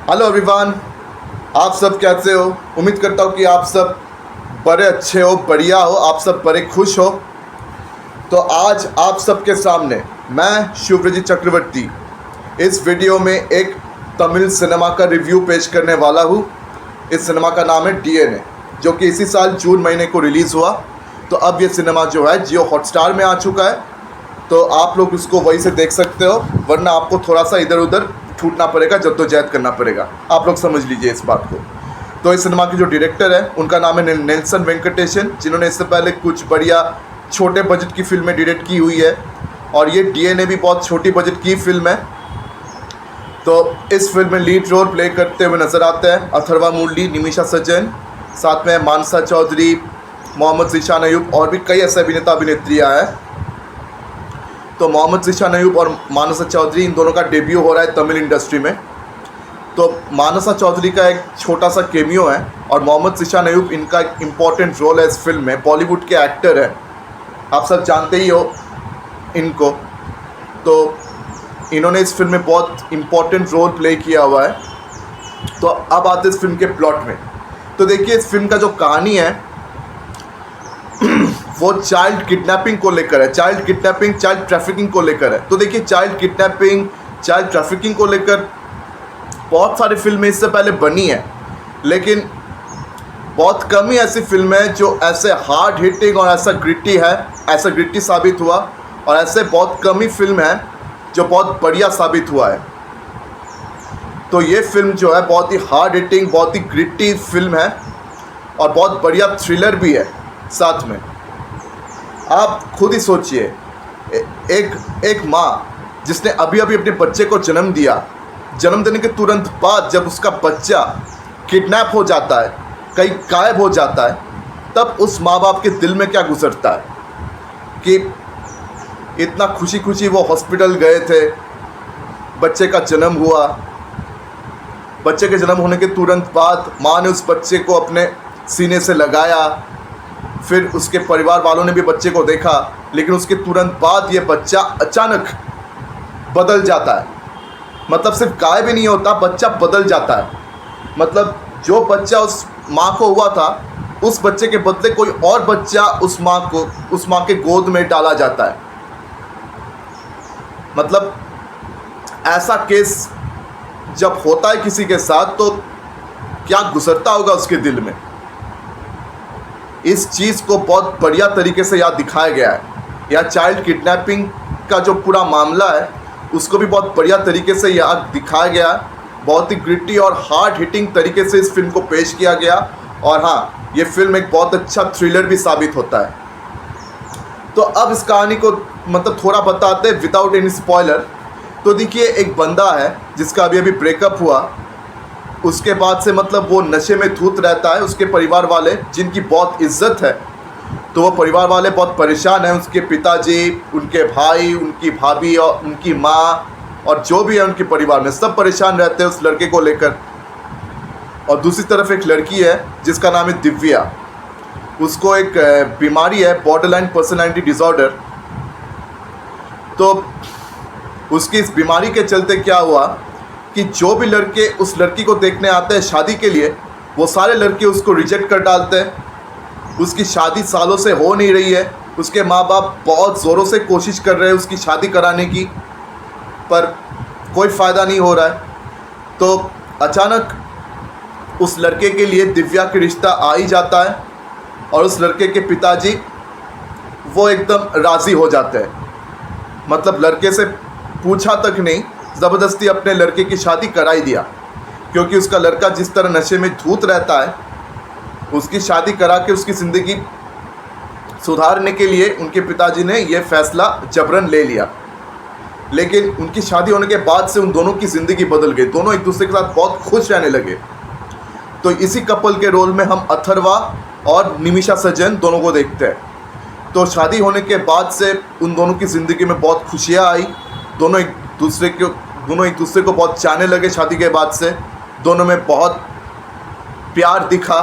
Hello everyone, आप सब कैसे हो। उम्मीद करता हूँ कि आप सब बड़े अच्छे हो, बढ़िया हो, आप सब बड़े खुश हो। तो आज आप सबके सामने मैं शिवरजी चक्रवर्ती इस वीडियो में एक तमिल सिनेमा का रिव्यू पेश करने वाला हूँ। इस सिनेमा का नाम है डीएनए, जो कि इसी साल जून महीने को रिलीज़ हुआ। तो अब ये सिनेमा जो है जियो हॉटस्टार में आ चुका है, तो आप लोग उसको वहीं से देख सकते हो, वरना आपको थोड़ा सा इधर उधर छूटना पड़ेगा, जद्दोजहद करना पड़ेगा। आप लोग समझ लीजिए इस बात को। तो इस सिनेमा के जो डायरेक्टर है उनका नाम है नेल्सन वेंकटेशन, जिन्होंने इससे पहले कुछ बढ़िया छोटे बजट की फिल्में डायरेक्ट की हुई है, और ये डीएनए भी बहुत छोटी बजट की फिल्म है। तो इस फिल्म में लीड रोल प्ले करते हुए नजर आते हैं अथर्वा मुरली, निमिषा सजन, साथ में मानसा चौधरी, मोहम्मद ज़ीशान अयूब और भी कई ऐसे अभिनेता अभिनेत्रियाँ हैं। तो मोहम्मद ज़ीशान अयूब और मानसा चौधरी, इन दोनों का डेब्यू हो रहा है तमिल इंडस्ट्री में। तो मानसा चौधरी का एक छोटा सा केमियो है, और मोहम्मद ज़ीशान अयूब इनका एक इम्पॉर्टेंट रोल है इस फिल्म में। बॉलीवुड के एक्टर हैं, आप सब जानते ही हो इनको। तो इन्होंने इस फिल्म में बहुत इम्पॉर्टेंट रोल प्ले किया हुआ है। तो अब आते हैं इस फिल्म के प्लॉट में। तो देखिए, इस फिल्म का जो कहानी है वो चाइल्ड किडनैपिंग को लेकर है, चाइल्ड ट्रैफिकिंग को लेकर है। तो देखिए, चाइल्ड किडनैपिंग, चाइल्ड ट्रैफिकिंग को लेकर बहुत सारी फिल्में इससे पहले बनी है, लेकिन बहुत कम ही ऐसी फिल्में हैं जो ऐसे हार्ड हिटिंग और ऐसा ग्रिटी साबित हुआ, और ऐसे बहुत कम ही फिल्म है जो बहुत बढ़िया साबित हुआ है। तो ये फिल्म जो है बहुत ही हार्ड हिटिंग, बहुत ही ग्रिटी फिल्म है, और बहुत बढ़िया थ्रिलर भी है साथ में। आप खुद ही सोचिए, एक माँ जिसने अभी अभी अपने बच्चे को जन्म दिया, जन्म देने के तुरंत बाद जब उसका बच्चा किडनैप हो जाता है, कहीं गायब हो जाता है, तब उस माँ बाप के दिल में क्या गुजरता है कि इतना खुशी खुशी वो हॉस्पिटल गए थे, बच्चे का जन्म हुआ, बच्चे के जन्म होने के तुरंत बाद माँ ने उस बच्चे को अपने सीने से लगाया, फिर उसके परिवार वालों ने भी बच्चे को देखा, लेकिन उसके तुरंत बाद ये बच्चा अचानक बदल जाता है। मतलब सिर्फ गायब ही नहीं होता, बच्चा बदल जाता है। मतलब जो बच्चा उस माँ को हुआ था, उस बच्चे के बदले कोई और बच्चा उस माँ के गोद में डाला जाता है। मतलब ऐसा केस जब होता है किसी के साथ, तो क्या गुजरता होगा उसके दिल में। इस चीज़ को बहुत बढ़िया तरीके से यहाँ दिखाया गया है। या चाइल्ड किडनैपिंग का जो पूरा मामला है उसको भी बहुत बढ़िया तरीके से यहाँ दिखाया गया है। बहुत ही ग्रिटी और हार्ड हिटिंग तरीके से इस फिल्म को पेश किया गया, और हाँ, ये फिल्म एक बहुत अच्छा थ्रिलर भी साबित होता है। तो अब इस कहानी को मतलब थोड़ा बताते हैं विदाउट एनी स्पॉइलर। तो देखिए, एक बंदा है जिसका अभी अभी ब्रेकअप हुआ, उसके बाद से मतलब वो नशे में धुत रहता है। उसके परिवार वाले, जिनकी बहुत इज्जत है, तो वो परिवार वाले बहुत परेशान हैं। उसके पिताजी, उनके भाई, उनकी भाभी और उनकी माँ और जो भी है उनके परिवार में, सब परेशान रहते हैं उस लड़के को लेकर। और दूसरी तरफ एक लड़की है जिसका नाम है दिव्या। उसको एक बीमारी है, बॉर्डरलाइन पर्सनैलिटी डिसऑर्डर। तो उसकी इस बीमारी के चलते क्या हुआ कि जो भी लड़के उस लड़की को देखने आते हैं शादी के लिए, वो सारे लड़के उसको रिजेक्ट कर डालते हैं। उसकी शादी सालों से हो नहीं रही है। उसके माँ बाप बहुत ज़ोरों से कोशिश कर रहे हैं उसकी शादी कराने की, पर कोई फ़ायदा नहीं हो रहा है। तो अचानक उस लड़के के लिए दिव्या का रिश्ता आ ही जाता है, और उस लड़के के पिताजी वो एकदम राज़ी हो जाते हैं। मतलब लड़के से पूछा तक नहीं, ज़बरदस्ती अपने लड़के की शादी करा ही दिया, क्योंकि उसका लड़का जिस तरह नशे में धूत रहता है, उसकी शादी करा के उसकी ज़िंदगी सुधारने के लिए उनके पिताजी ने यह फैसला जबरन ले लिया। लेकिन उनकी शादी होने के बाद से उन दोनों की ज़िंदगी बदल गई, दोनों एक दूसरे के साथ बहुत खुश रहने लगे। तो इसी कपल के रोल में हम अथर्वा और निमिषा सजन दोनों को देखते हैं। तो शादी होने के बाद से उन दोनों की ज़िंदगी में बहुत खुशियाँ आई। दोनों एक दूसरे को बहुत चाहने लगे। शादी के बाद से दोनों में बहुत प्यार दिखा,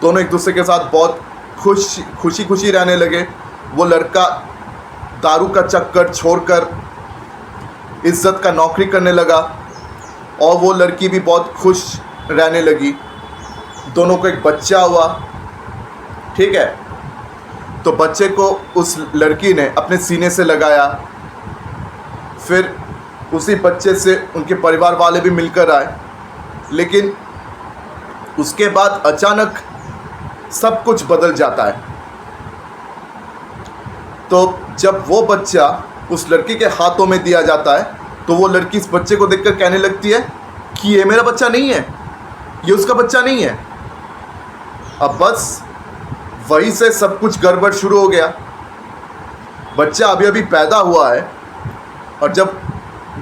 दोनों एक दूसरे के साथ बहुत खुशी रहने लगे। वो लड़का दारू का चक्कर छोड़कर इज्जत का नौकरी करने लगा, और वो लड़की भी बहुत खुश रहने लगी। दोनों को एक बच्चा हुआ, ठीक है। तो बच्चे को उस लड़की ने अपने सीने से लगाया। फिर उसी बच्चे से उनके परिवार वाले भी मिलकर आए, लेकिन उसके बाद अचानक सब कुछ बदल जाता है। तो जब वो बच्चा उस लड़की के हाथों में दिया जाता है तो वो लड़की इस बच्चे को देखकर कहने लगती है कि ये मेरा बच्चा नहीं है, ये उसका बच्चा नहीं है। अब बस वहीं से सब कुछ गड़बड़ शुरू हो गया। बच्चा अभी अभी पैदा हुआ है और जब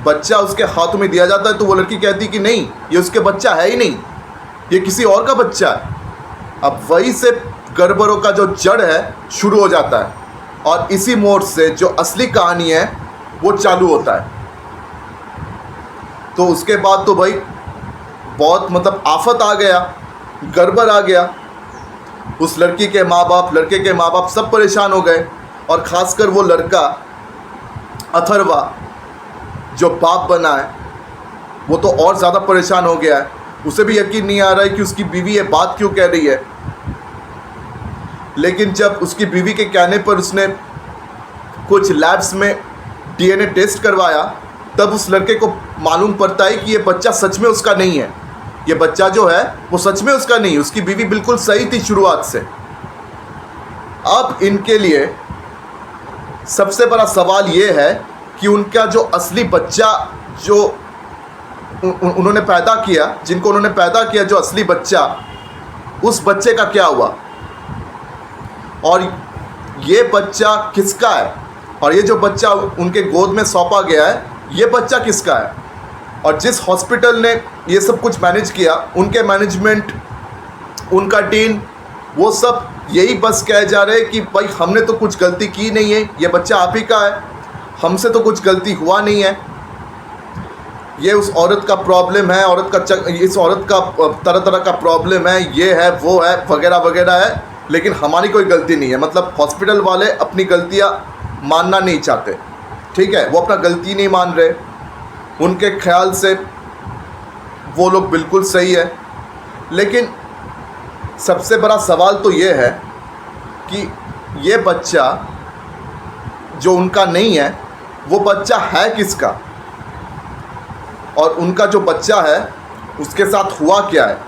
बच्चा उसके हाथों में दिया जाता है तो वो लड़की कहती कि नहीं, ये उसके बच्चा है ही नहीं, ये किसी और का बच्चा है। अब वहीं से गड़बड़ों का जो जड़ है शुरू हो जाता है और इसी मोड़ से जो असली कहानी है वो चालू होता है। तो उसके बाद तो भाई बहुत मतलब आफत आ गया, गड़बड़ आ गया। उस लड़की के माँ बाप, लड़के के माँ बाप सब परेशान हो गए और ख़ासकर वो लड़का अथर्वा जो बाप बना है वो तो और ज़्यादा परेशान हो गया है। उसे भी यकीन नहीं आ रहा है कि उसकी बीवी ये बात क्यों कह रही है। लेकिन जब उसकी बीवी के कहने पर उसने कुछ लैब्स में डीएनए टेस्ट करवाया तब उस लड़के को मालूम पड़ता है कि ये बच्चा सच में उसका नहीं है। ये बच्चा जो है वो सच में उसका नहीं है। उसकी बीवी बिल्कुल सही थी शुरुआत से। अब इनके लिए सबसे बड़ा सवाल ये है कि उनका जो असली बच्चा जो उन्होंने पैदा किया, जिनको उन्होंने पैदा किया, जो असली बच्चा, उस बच्चे का क्या हुआ और ये बच्चा किसका है और ये जो बच्चा उनके गोद में सौंपा गया है ये बच्चा किसका है। और जिस हॉस्पिटल ने ये सब कुछ मैनेज किया, उनके मैनेजमेंट, उनका डीन, वो सब यही बस कहे जा रहे हैं कि भाई हमने तो कुछ गलती की नहीं है, ये बच्चा आप ही का है, हमसे तो कुछ गलती हुआ नहीं है, ये उस औरत का प्रॉब्लम है, इस औरत का तरह तरह का प्रॉब्लम है, ये है वो है वगैरह वगैरह है, लेकिन हमारी कोई गलती नहीं है। मतलब हॉस्पिटल वाले अपनी गलतियां मानना नहीं चाहते, ठीक है, वो अपना गलती नहीं मान रहे। उनके ख्याल से वो लोग बिल्कुल सही है। लेकिन सबसे बड़ा सवाल तो ये है कि ये बच्चा जो उनका नहीं है वो बच्चा है किसका, और उनका जो बच्चा है उसके साथ हुआ क्या है,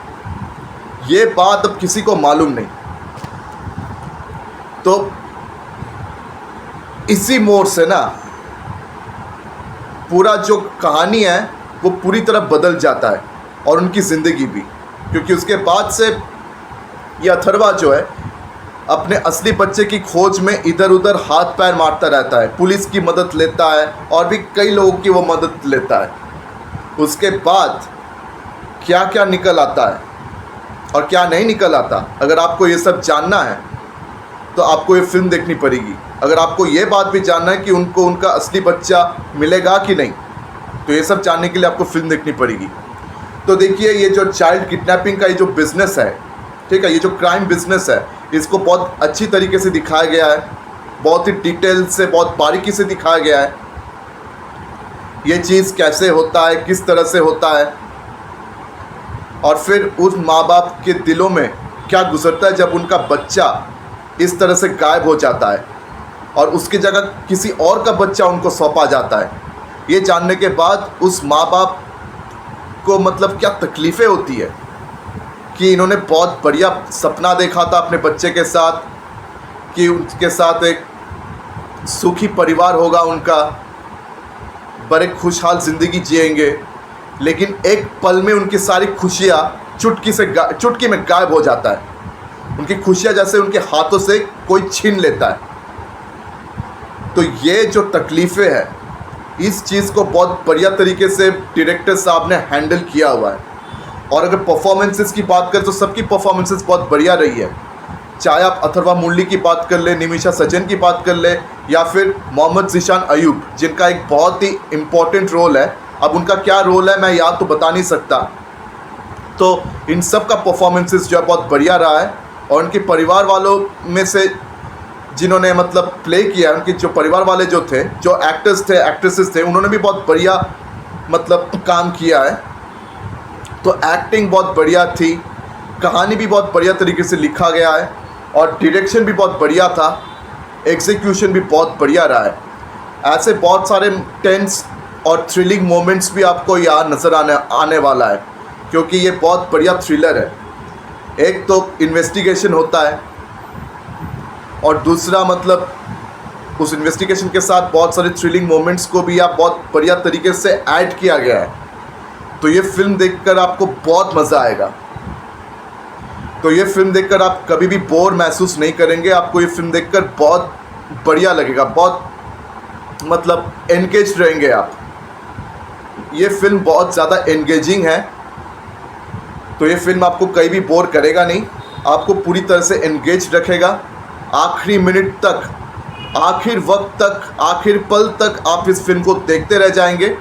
ये बात अब किसी को मालूम नहीं। तो इसी मोड़ से ना पूरा जो कहानी है वो पूरी तरह बदल जाता है और उनकी ज़िंदगी भी, क्योंकि उसके बाद से ये अथर्वा जो है अपने असली बच्चे की खोज में इधर उधर हाथ पैर मारता रहता है, पुलिस की मदद लेता है और भी कई लोगों की वो मदद लेता है। उसके बाद क्या क्या निकल आता है और क्या नहीं निकल आता, अगर आपको ये सब जानना है तो आपको ये फिल्म देखनी पड़ेगी। अगर आपको ये बात भी जानना है कि उनको उनका असली बच्चा मिलेगा कि नहीं, तो ये सब जानने के लिए आपको फिल्म देखनी पड़ेगी। तो देखिए, ये जो चाइल्ड किडनैपिंग का ये जो बिज़नेस है, ठीक है, ये जो क्राइम बिज़नेस है, इसको बहुत अच्छी तरीके से दिखाया गया है, बहुत ही डिटेल से, बहुत बारीकी से दिखाया गया है। ये चीज़ कैसे होता है, किस तरह से होता है, और फिर उस माँ बाप के दिलों में क्या गुजरता है जब उनका बच्चा इस तरह से गायब हो जाता है और उसकी जगह किसी और का बच्चा उनको सौंपा जाता है। ये जानने के बाद उस माँ बाप को मतलब क्या तकलीफ़ें होती है कि इन्होंने बहुत बढ़िया सपना देखा था अपने बच्चे के साथ कि उनके साथ एक सुखी परिवार होगा, उनका बड़े खुशहाल ज़िंदगी जिएंगे, लेकिन एक पल में उनकी सारी खुशियाँ चुटकी में गायब हो जाता है। उनकी खुशियाँ जैसे उनके हाथों से कोई छीन लेता है। तो ये जो तकलीफ़ें हैं, इस चीज़ को बहुत बढ़िया तरीके से डायरेक्टर साहब ने हैंडल किया हुआ है। और अगर परफॉर्मेंसेस की बात करें तो सबकी परफॉर्मेंसेस बहुत बढ़िया रही है। चाहे आप अथर्वा मुरली की बात कर ले, निमिषा सजन की बात कर ले, या फिर मोहम्मद ज़ीशान अयूब, जिनका एक बहुत ही इम्पॉर्टेंट रोल है। अब उनका क्या रोल है मैं याद तो बता नहीं सकता। तो इन सब का परफॉर्मेंसेस जो है बहुत बढ़िया रहा है। और उनके परिवार वालों में से जिन्होंने मतलब प्ले किया, उनके जो परिवार वाले जो थे, जो एक्टर्स थे, एक्ट्रेसेस थे, उन्होंने भी बहुत बढ़िया मतलब काम किया है। तो एक्टिंग बहुत बढ़िया थी, कहानी भी बहुत बढ़िया तरीके से लिखा गया है और डायरेक्शन भी बहुत बढ़िया था, एग्जीक्यूशन भी बहुत बढ़िया रहा है। ऐसे बहुत सारे टेंस और थ्रिलिंग मोमेंट्स भी आपको यहाँ नज़र आने वाला है, क्योंकि ये बहुत बढ़िया थ्रिलर है। एक तो इन्वेस्टिगेशन होता है और दूसरा मतलब उस इन्वेस्टिगेशन के साथ बहुत सारे थ्रिलिंग मोमेंट्स को भी आप बहुत बढ़िया तरीके से ऐड किया गया है। तो ये फिल्म देखकर आपको बहुत मज़ा आएगा। तो ये फिल्म देखकर आप कभी भी बोर महसूस नहीं करेंगे, आपको ये फिल्म देखकर बहुत बढ़िया लगेगा, बहुत मतलब एंगेज रहेंगे आप। ये फिल्म बहुत ज़्यादा एंगेजिंग है, तो ये फिल्म आपको कहीं भी बोर करेगा नहीं, आपको पूरी तरह से एंगेज रखेगा। आखिरी मिनट तक, आखिर वक्त तक, आखिर पल तक आप इस फिल्म को देखते रह जाएंगे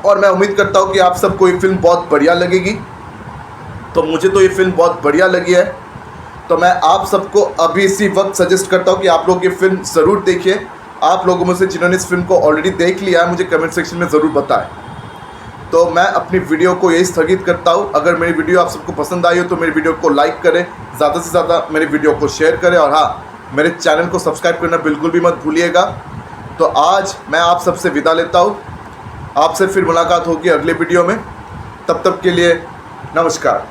और मैं उम्मीद करता हूँ कि आप सबको ये फिल्म बहुत बढ़िया लगेगी। तो मुझे तो ये फिल्म बहुत बढ़िया लगी है, तो मैं आप सबको अभी इसी वक्त सजेस्ट करता हूँ कि आप लोग ये फिल्म ज़रूर देखिए। आप लोगों में से जिन्होंने इस फिल्म को ऑलरेडी देख लिया है मुझे कमेंट सेक्शन में ज़रूर बताएं। तो मैं अपनी वीडियो को यही स्थगित करता हूँ। अगर मेरी वीडियो आप सबको पसंद आई हो तो मेरी वीडियो को लाइक करें, ज़्यादा से ज़्यादा मेरी वीडियो को शेयर करें और हाँ, मेरे चैनल को सब्सक्राइब करना बिल्कुल भी मत भूलिएगा। तो आज मैं आप सबसे विदा लेता हूँ, आपसे फिर मुलाकात होगी अगले वीडियो में। तब तक के लिए नमस्कार।